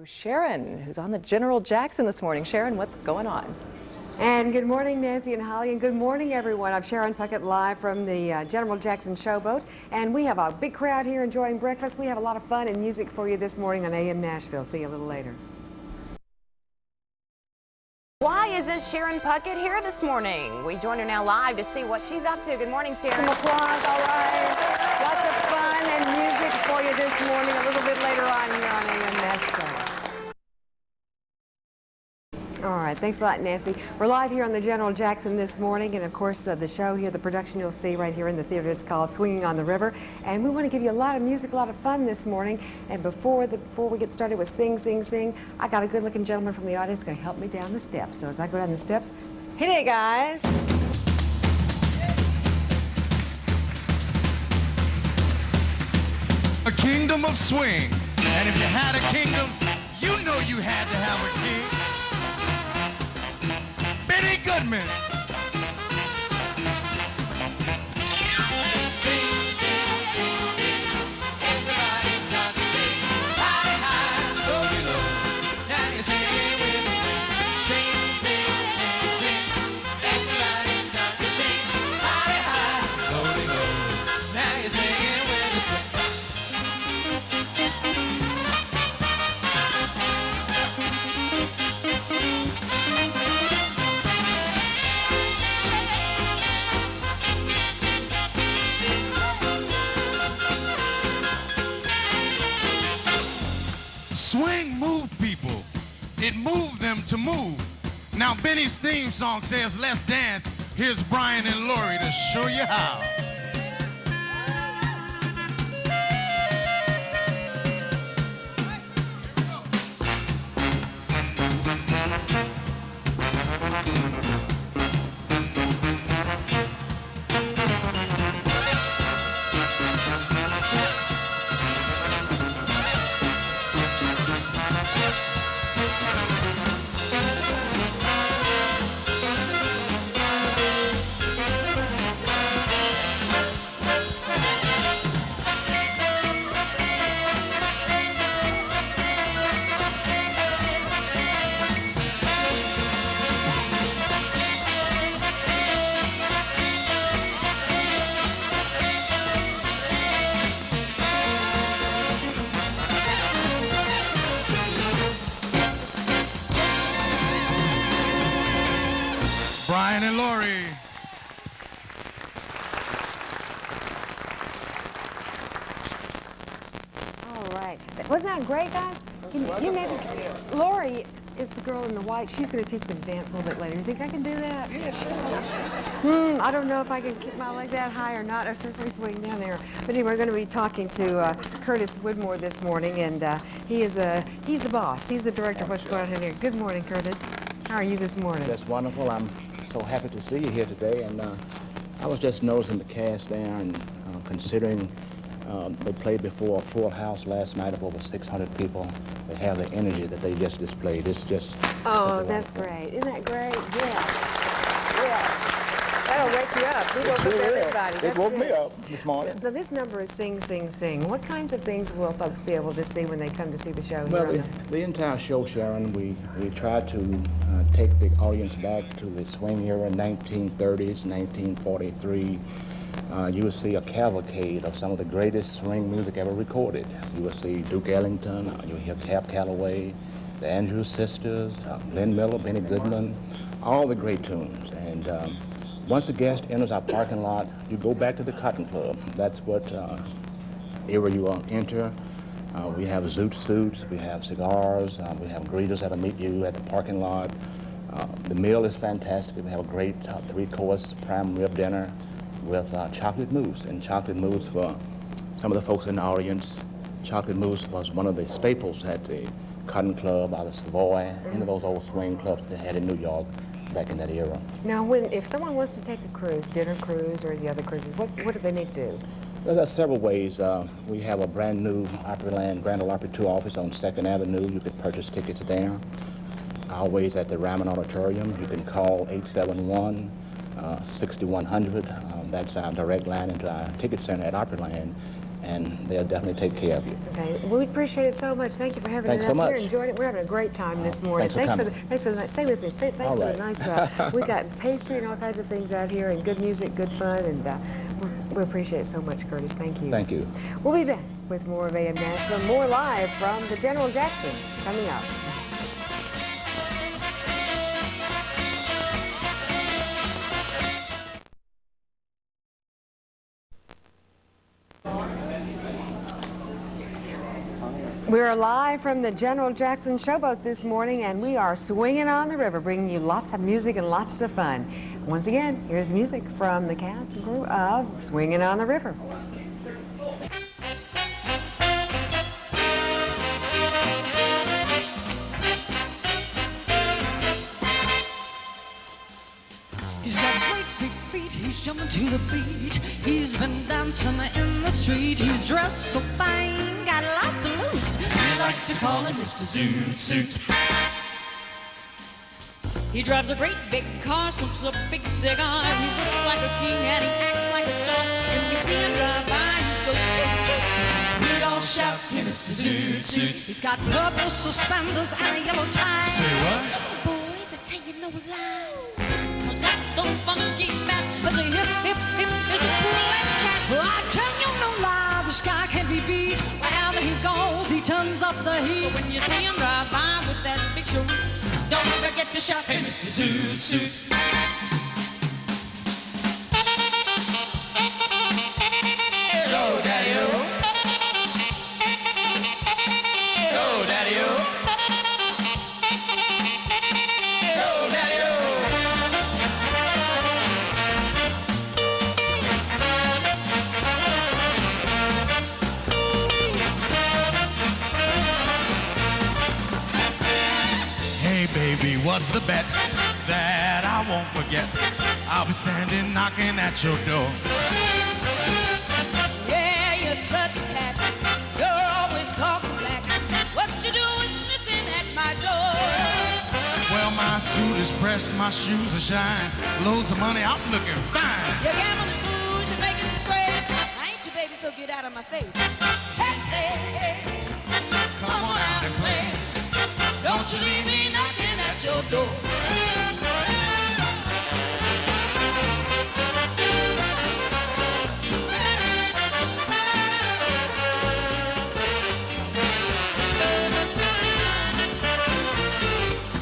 Sharon, who's on the General Jackson this morning. Sharon, what's going on? And good morning, Nancy and Holly, and good morning, everyone. I'm Sharon Puckett, live from the General Jackson Showboat, and we have a big crowd here enjoying breakfast. We have a lot of fun and music for you this morning on AM Nashville. See you a little later. Why isn't Sharon Puckett here this morning? We join her now live to see what she's up to. Good morning, Sharon. Some applause, all right. Lots of fun and music for you this morning, a little bit later on here on AM Nashville. All right, thanks a lot, Nancy. We're live here on the General Jackson this morning, and of course the show here, the production you'll see right here in the theater is called Swinging on the River, and we want to give you a lot of music, a lot of fun this morning. And before we get started with Sing, Sing, Sing, I got a good-looking gentleman from the audience going to help me down the steps. So as I go down the steps, hit it, guys. A kingdom of swing, and if you had a kingdom, you know you had to have a king. Goodman. Sing, sing, sing, sing. Everybody start to sing. High, high, low, low. Now you're singing with a swing. Sing, sing, sing, sing. Everybody start to sing. High, high, low, low. Now you're singing with a swing. Swing moved people. It moved them to move. Now Benny's theme song says, let's dance. Here's Brian and Lori to show you how. Brian and Lori. All right. Wasn't that great, guys? You maybe, Lori is the girl in the white. She's going to teach me to dance a little bit later. You think I can do that? Yeah, sure. I don't know if I can keep my leg that high or not, especially swing down there. But anyway, we're going to be talking to Curtis Woodmore this morning, and he's the boss. He's the director of what's going on here. Good morning, Curtis. How are you this morning? That's wonderful. I'm so happy to see you here today, and I was just noticing the cast there, and considering they played before a full house last night of over 600 people. They have the energy that they just displayed. It's just oh, that's great. Isn't that great? Yes. Yes. That'll wake you up. We woke up everybody. It woke me up this morning. Now, this number is Sing, Sing, Sing. What kinds of things will folks be able to see when they come to see the show here? Well, the entire show, Sharon, we try to take the audience back to the swing era, 1930s, 1943. You will see a cavalcade of some of the greatest swing music ever recorded. You will see Duke Ellington, you'll hear Cab Calloway, the Andrews Sisters, Glenn Miller, Benny Goodman, all the great tunes. And once the guest enters our parking lot, you go back to the Cotton Club. That's what era you will enter. We have zoot suits, we have cigars, we have greeters that'll meet you at the parking lot. The meal is fantastic. We have a great three-course prime rib dinner with chocolate mousse. And chocolate mousse, for some of the folks in the audience, chocolate mousse was one of the staples at the Cotton Club, out of Savoy, any of those old swing clubs they had in New York back in that era. Now, if someone wants to take a cruise, dinner cruise or the other cruises, what do they need to do? Well, there's several ways. We have a brand new Opryland Grand Ole Opry 2 office on 2nd Avenue. You could purchase tickets there. Always at the Ryman Auditorium. You can call 871-6100. That's our direct line into our ticket center at Opryland. and they'll definitely take care of you. Okay, well, we appreciate it so much. Thank you for having Thanks us so here. much. Enjoyed it. We're having a great time this morning. Thanks for coming. Thanks for the night. Stay with me. Thanks All for the right. nice. We got pastry and all kinds of things out here, and good music, good fun, and we appreciate it so much, Curtis. Thank you. Thank you. We'll be back with more of AM Nashville, more live from the General Jackson coming up. We're live from the General Jackson Showboat this morning, and we are swinging on the river, bringing you lots of music and lots of fun. Once again, here's music from the cast and crew of Swingin' on the River. He's got great big feet, he's jumping to the beat. He's been dancing in the street. He's dressed so fine, got lots of loot. We like to call him Mr. Zoot Suit. He drives a great big car, smokes a big cigar. He looks like a king and he acts like a star. When we see him drive by, he goes toot toot. We all shout, hey, Mr. Zoot Suit. He's got purple suspenders and a yellow tie. Say what? Boys, I tell you no lie. That's those funky spats. There's a hip, hip, hip, there's the coolest cat. Well, I tell you no lie, the sky can't be beat. Wherever he goes, he turns up the heat. So when you see him drive by with that big cherise, don't forget to shout, hey, Mr. Zoot Suit. Go, Daddy-O. Go, Daddy-O. Go, Daddy-O. Hey, baby, what's the bet that I won't forget? I'll be standing knocking at your door. Yeah, you're such a cat. You're always talking black. What you do is sniffing at my door. Well, my suit is pressed, my shoes are shine. Loads of money, I'm looking fine. You're gambling booze, you're making disgrace. I ain't your baby, so get out of my face. Hey, hey, hey. Come on out and play. Don't you leave me knocking at your door.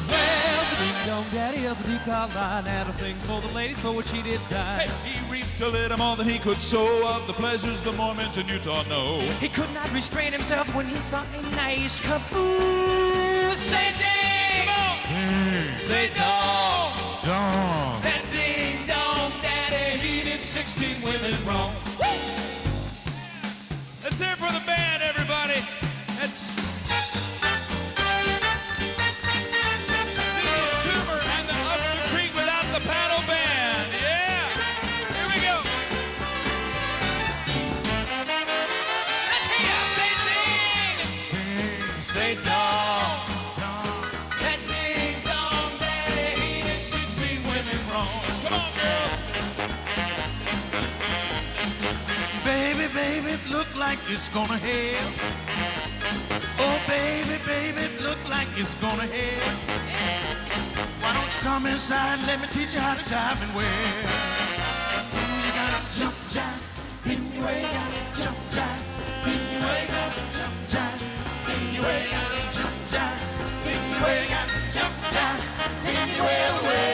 Well, the ding-dong daddy of the decal line had a thing for the ladies for which he did die. He reaped a little more than he could sow of the pleasures the Mormons in Utah know. He could not restrain himself when he saw a nice caboose. Say ding! Say dong! Dawn. That ding-dong daddy, he did 16 women wrong. Let's hear it for the band, everybody. That's Steve Cooper and the Up the Creek Without the Paddle Band. Yeah. Here we go. Let's hear ya. Say ding. Say dong! That ding-dong daddy, he did 16 women wrong. Come on, girls. Baby, baby, look like it's gonna hail. Oh, baby, baby, look like it's gonna hail. Why don't you come inside and let me teach you how to jive and wail? You gotta jump, jive, in your way, gotta jump, jive, in your way, gotta jump, jive, in your way, gotta jump, jive, in your way, gotta jump, jive, in your way.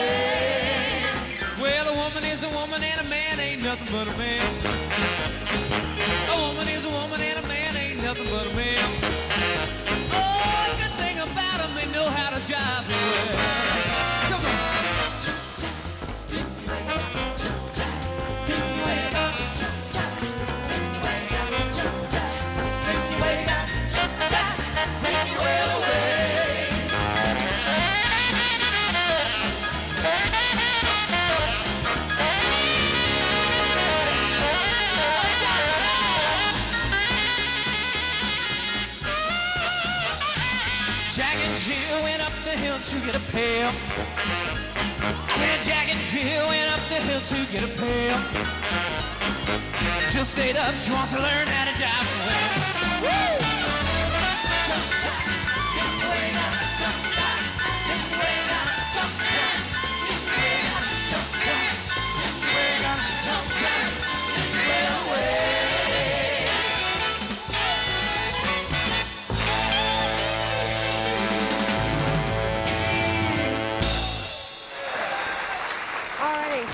Well, a woman is a woman and a man ain't nothing but a man. A woman is a woman and a man ain't nothing but a man. Oh, good thing about them, they know how to jive well. Come on. Jump, jive, in your way, gotta jump, jive, in your way, gotta jump, jive, in your way, gotta jump, jive, in your way, gotta jump, jive, in your way, away. Jack and Jill went up the hill to get a pail. I said Jack and Jill went up the hill to get a pail. She'll stay up, she wants to learn how to jive well. Woo! Jump jack, get way down, jump jack, get way down, jump jack, get way down, jump jack, get way down, jump jack, get way away.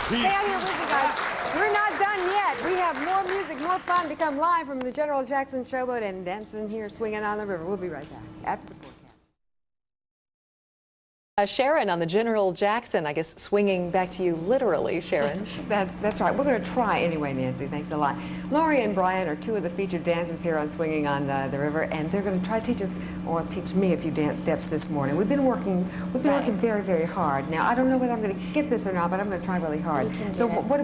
Stay out here with me, guys. We're not done yet. We have more music, more fun to come live from the General Jackson Showboat and dancing here, swinging on the river. We'll be right back after the forecast. Sharon on the General Jackson, I guess swinging back to you literally, Sharon. That's right. We're going to try anyway, Nancy. Thanks a lot. Laurie and Brian are two of the featured dancers here on Swinging on the River, and they're going to try to teach us, or teach me a few dance steps this morning. We've been working very, very hard. Now, I don't know whether I'm going to get this or not, but I'm going to try really hard. So what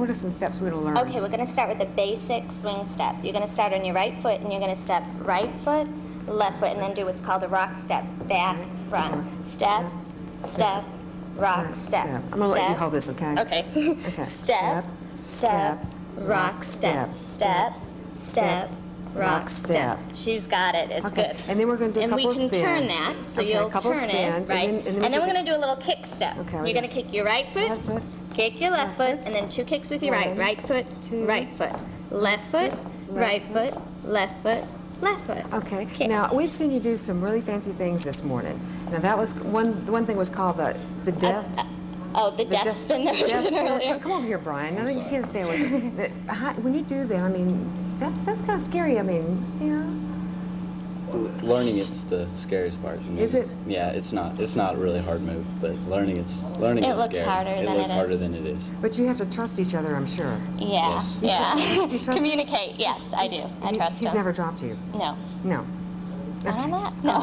are some steps we're going to learn? Okay, we're going to start with the basic swing step. You're going to start on your right foot, and you're going to step right foot, left foot, and then do what's called a rock step. Back, front, step, step, rock, step. I'm going to let you hold this, okay? Okay. Okay. Step, step, rock, step, step, step, rock, step. She's got it. It's Okay. good. And then we're going to do a And we couple can of spins. turn that, so Okay, a you'll couple of turn spins, it, right? and then we're going to do a little kick step. Okay, You're going to kick your right foot, Left foot, kick your left foot, and then two kicks with your right. One, Right foot, two, right foot. Left foot, right foot, left foot, left foot. Okay. Kick. Now, we've seen you do some really fancy things this morning. Now, that was one thing was called the death. The death spin that we death did spin. earlier. Come over here, Brian. No, you can't stay away. When you do that, I mean, that's kind of scary. I mean, you know. Learning it's the scariest part. I mean, Is it? Yeah, it's not a really hard move, but learning It is looks scary. harder It than looks it harder is. than it is. But you have to trust each other, I'm sure. Yeah, Yes. yeah. You trust- Communicate, yes, I do. I trust He's him. never dropped you. No. No. Not on that? No,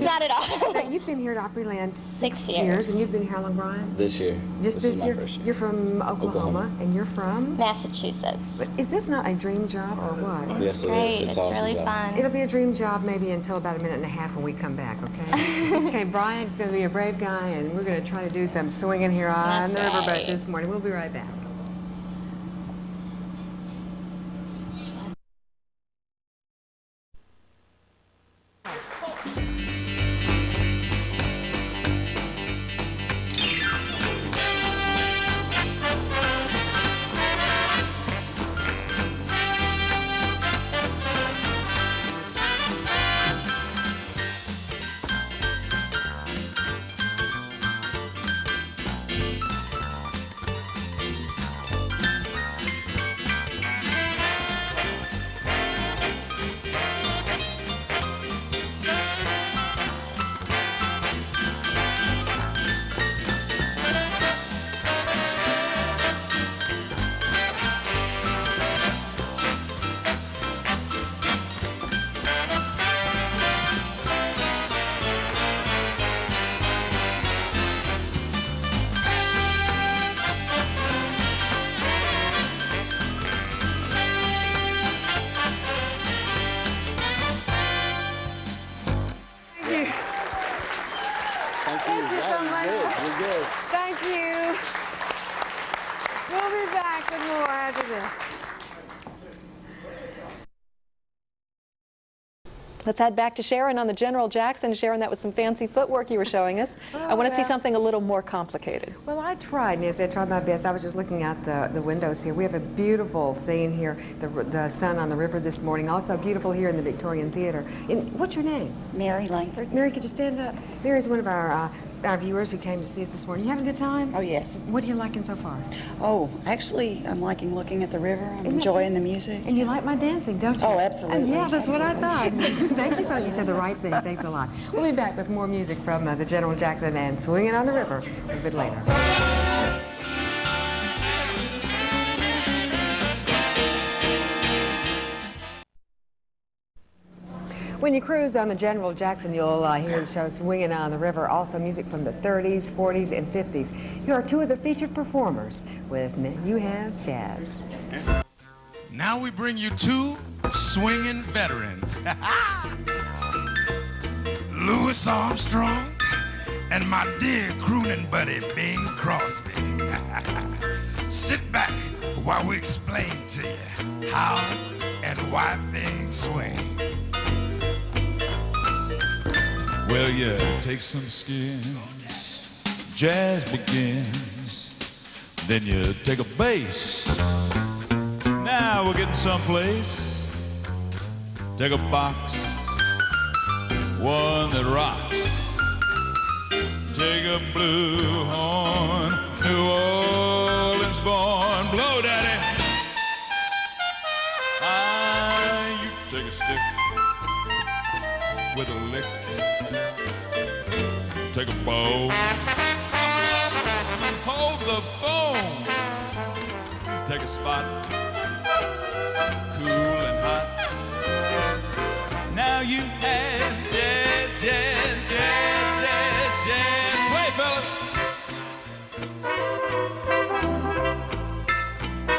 not at all. Now, you've been here at Opryland 6 years, years. and you've been here how long, Brian? This year. Just this this is year. my first year. You're from Oklahoma, and you're from. Massachusetts. But is this not a dream job or what? Yes, it Great, is. it's awesome really job. fun. It'll be a dream job maybe until about a minute and a half when we come back, okay? Okay, Brian's going to be a brave guy, and we're going to try to do some swinging here on That's the riverboat right. this morning. We'll be right back. Thank you. Thank you so much. You're good. Thank you. We'll be back with more after this. Let's head back to Sharon on the General Jackson. Sharon, that was some fancy footwork you were showing us. I want to see yeah. something a little more complicated. Well, I tried, Nancy. I tried my best. I was just looking out the windows here. We have a beautiful scene here, the sun on the river this morning. Also beautiful here in the Victorian Theater. And what's your name? Mary Langford. Mary, could you stand up? Mary's one of our viewers who came to see us this morning. You having a good time? Oh, yes. What are you liking so far? Oh, actually, I'm liking looking at the river. I'm enjoying the music. And you like my dancing, don't you? Oh, absolutely. Yeah, that's what I Absolutely. thought. Thank you so much. You said the right thing. Thanks a lot. We'll be back with more music from the General Jackson and Swinging on the River a bit later. When you cruise on the General Jackson, you'll hear the show Swinging on the River, also music from the 30s, 40s, and 50s. Here are two of the featured performers with You Have Jazz. Now we bring you two swinging veterans. Louis Armstrong and my dear crooning buddy Bing Crosby. Sit back while we explain to you how and why things swing. Well, you take some skins, jazz begins, then you take a bass. Now we're getting someplace. Take a box, one that rocks. Take a blue horn, New Orleans born. Blow, daddy. You take a stick with a lick. Take a bow, hold the phone. Take a spot, cool and hot. Now you have jazz, jazz, jazz, jazz, jazz. Play, fella.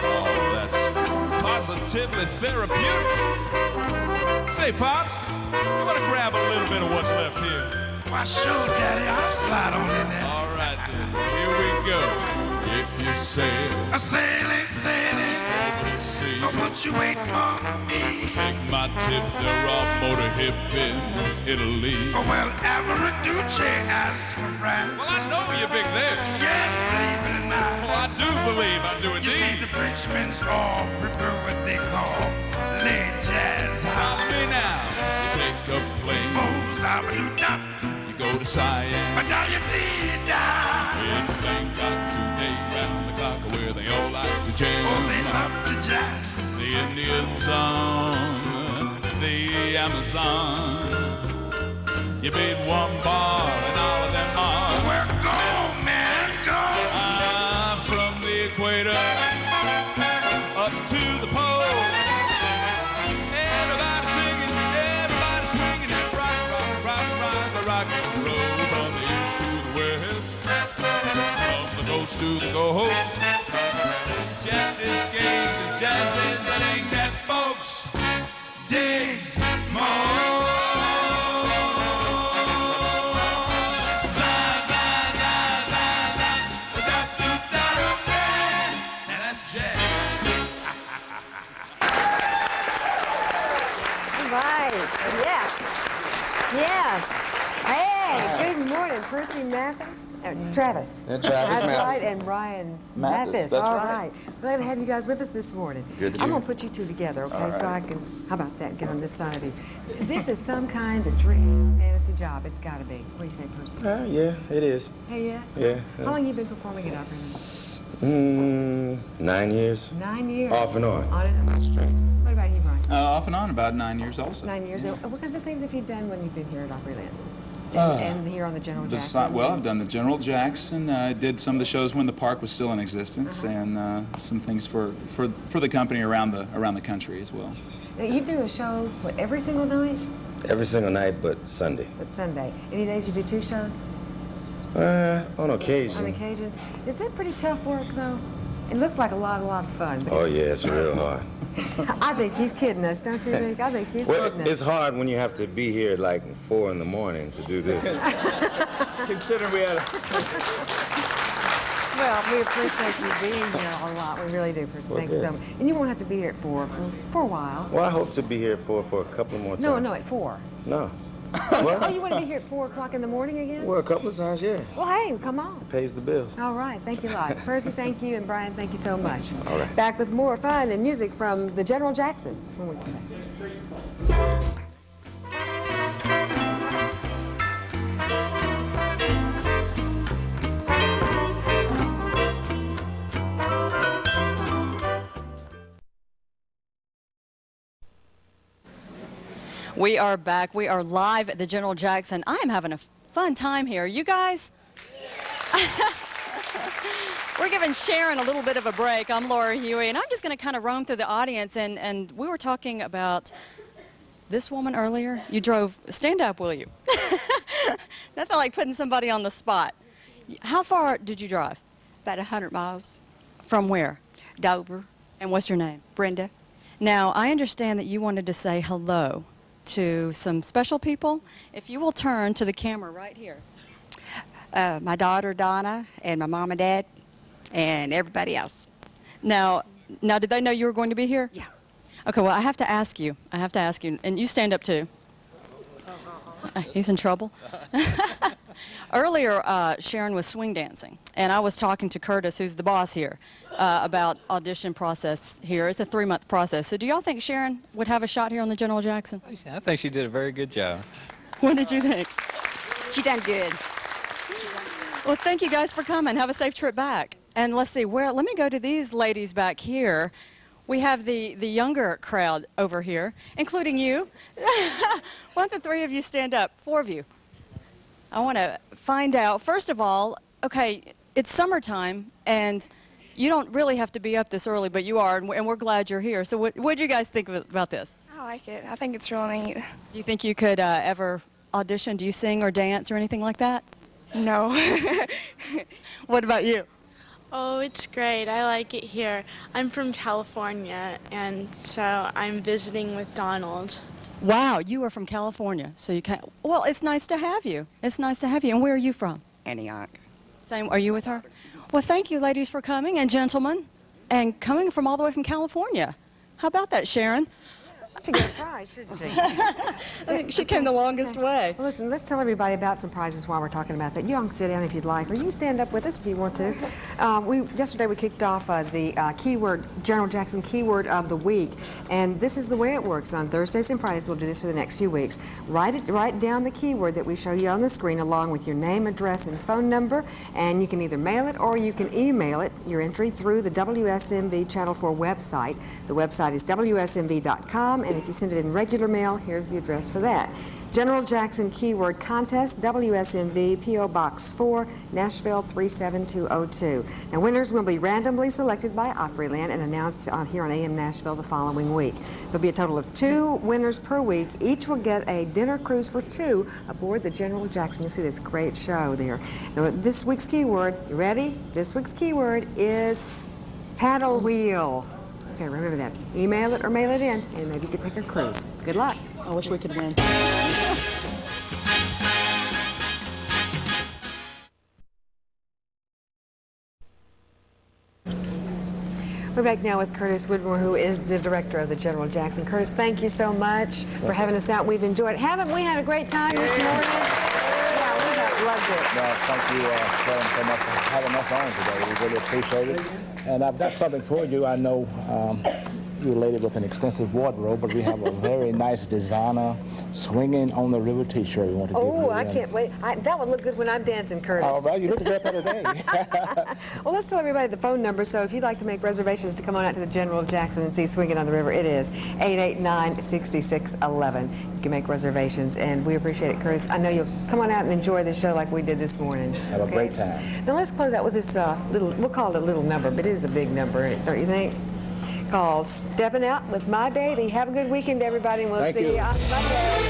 Oh, that's positively therapeutic. Say, Pops, you want to grab a little bit of what's left here? Why, sure, Daddy, I'll slide on in there. All right, then, here we go. If you sail, Sailing, sailing, over the sea, oh, won't you wait for me? take my tip, there are motor hip in Italy. Oh, well, Averaduce asks for France. Well, I know you're big there. Yes, believe it or not. Oh, I do believe I do You see, indeed. the Frenchmen all prefer what they call lay jazz. Follow me now. You take a plane, Mozabadoo-dop, you go to Siam. ba-da-ya-dee-da. In Bangkok today, round the clock, where they all like to jam. Oh, they love to jazz. The Indians on the Amazon. You beat one bar and all of them are. Well, go, man, go. From the equator up to the pole. Everybody singing, everybody swinging that rock, rock, rock, rock, the rock and roll. From the east to the west, from the coast to the coast. Jazz is game, the jazz is the thing that folks digs more. Za, za, za, za, za, da, do, da, do, da. Now that's jazz. All right. Yes. Yes. Hey, good morning, Percy Mathis. Travis. And Travis That's Mathis. right, and Ryan Mathis, that's All right. Glad to have you guys with us this morning. Good to I'm hear. going to put you two together, okay? All So I right. can, how about that? Get on this side of you. This is some kind of dream fantasy job. It's got to be. What do you say, Percy? Yeah, it is. Hey, yeah? Yeah. How long you been performing at Opryland? 9 years. 9 years. Off and on. On and on. That's straight. What about you, Brian? Off and on, about 9 years also. 9 years. And what kinds of things have you done when you've been here at Opryland? And here on the General Jackson? Well, I've done the General Jackson. I did some of the shows when the park was still in existence, and some things for the company around the country as well. Now, you do a show, what, every single night? Every single night but Sunday. But Sunday. Any days you do 2 shows? On occasion. On occasion. Is that pretty tough work, though? It looks like a lot of fun. But Oh, yeah, it's real hard. I think he's kidding us, don't you think? I think he's Well, kidding us. it's hard when you have to be here at like 4 in the morning to do this. Considering we had Well, we appreciate you being here a lot. We really do, Percy. Thank you so much. And you won't have to be here at 4 for a while. Well, I hope to be here for a couple more times. No, at 4. No. Oh, Well, you want to be here at 4 o'clock in the morning again? well, a couple of times, yeah. Well, hey, come on. Pays the bills. All right, thank you a lot. Percy, thank you, and Brian, thank you so much. All right. Back with more fun and music from the General Jackson when we come back. We are back. We are live at the General Jackson. I am having a fun time here. You guys? We're giving Sharon a little bit of a break. I'm Laura Huey, and I'm just going to kind of roam through the audience. And we were talking about this woman earlier. You drove. Stand up, will you? Nothing like putting somebody on the spot. How far did you drive? About 100 miles. From where? Dover. And what's your name? Brenda. Now, I understand that you wanted to say hello to some special people. If you will turn to the camera right here. My daughter, Donna, and my mom and dad, and everybody else. Now, did they know you were going to be here? Yeah. Okay, well, I have to ask you, and you stand up too. He's in trouble. Earlier, Sharon was swing dancing, and I was talking to Curtis, who's the boss here, about audition process here. It's a 3-month process. So do y'all think Sharon would have a shot here on the General Jackson? I think she did a very good job. What did you think? She done good. Well, thank you guys for coming. Have a safe trip back. And let's see, let me go to these ladies back here. We have the younger crowd over here, including you. Why don't the 3 of you stand up? 4 of you. I want to find out, first of all, okay, it's summertime, and you don't really have to be up this early, but you are, and we're glad you're here. So what do you guys think about this? I like it. I think it's really neat. Do you think you could ever audition? Do you sing or dance or anything like that? No. What about you? Oh, it's great. I like it here. I'm from California, and so I'm visiting with Donald. Wow, you are from California, so you can't. Well, it's nice to have you. It's nice to have you. And where are you from? Antioch. Same. Are you with her? Well, thank you, ladies, for coming, and gentlemen, and coming from all the way from California. How about that, Sharon? She got a prize, shouldn't she? I think she came the longest way. Well, listen, let's tell everybody about some prizes while we're talking about that. You all can sit down if you'd like, or you can stand up with us if you want to. Yesterday we kicked off the General Jackson Keyword of the Week, and this is the way it works. On Thursdays and Fridays, we'll do this for the next few weeks. Write down the keyword that we show you on the screen, along with your name, address, and phone number, and you can either mail it or you can email it, your entry, through the WSMV Channel 4 website. The website is WSMV.com. And if you send it in regular mail, here's the address for that. General Jackson Keyword Contest, WSMV, P.O. Box 4, Nashville 37202. Now, winners will be randomly selected by Opryland and announced here on AM Nashville the following week. There'll be a total of 2 winners per week. Each will get a dinner cruise for 2 aboard the General Jackson. You'll see this great show there. Now, this week's keyword, you ready? This week's keyword is paddle wheel. Okay, remember that. Email it or mail it in, and maybe you could take a cruise. Good luck. I wish we could win. We're back now with Curtis Woodmore, who is the director of the General Jackson. Curtis, thank you so much for having us out. We've enjoyed it. Haven't we had a great time this morning? Yeah, we have loved it. Well, thank you, Sharon, so much for having us on today. We really appreciate it. And I've got something for you. I know you're a lady with an extensive wardrobe, but we have a very nice designer Swinging on the River t-shirt we want to give you. Oh, I can't wait. That would look good when I'm dancing, Curtis. All right, you look good for today. Well, let's tell everybody the phone number. So if you'd like to make reservations to come on out to the General Jackson and see Swinging on the River, it is 889-6611. You can make reservations, and we appreciate it, Curtis. I know you'll come on out and enjoy the show like we did this morning. Have a great time. Now let's close out with this we'll call it a little number, but it is a big number, don't you think? Called Stepping Out with My Baby. Have a good weekend, everybody, and we'll see you on Monday.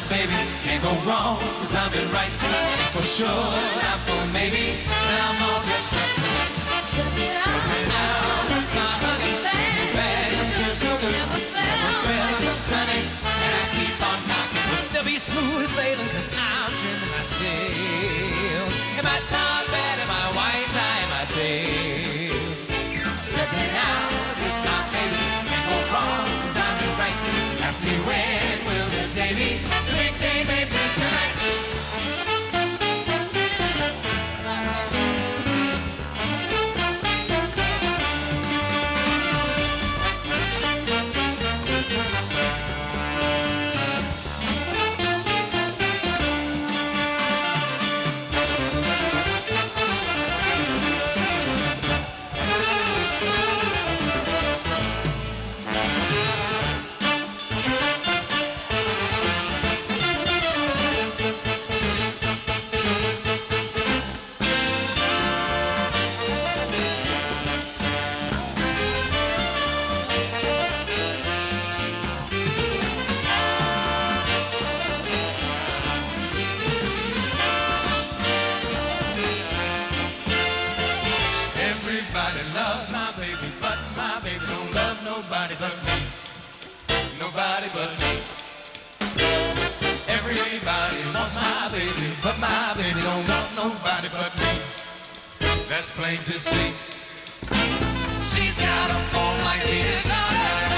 Baby, can't go wrong, 'cause I'm in right. It's for sure, not for maybe, and I'm all dressed up. Stepping out with my honey, bad, so good, never felt so sunny, and I keep on knocking. There'll be smooth sailing, 'cause I'm trimming my sails, and my top hat, and my white tie, and my tail. Stepping out with my baby, can't go wrong, 'cause I'm in right. Ask me when will the day be? The big day may be tonight. lost my baby, but my baby don't love nobody but me. That's plain to see. She's got a form like this.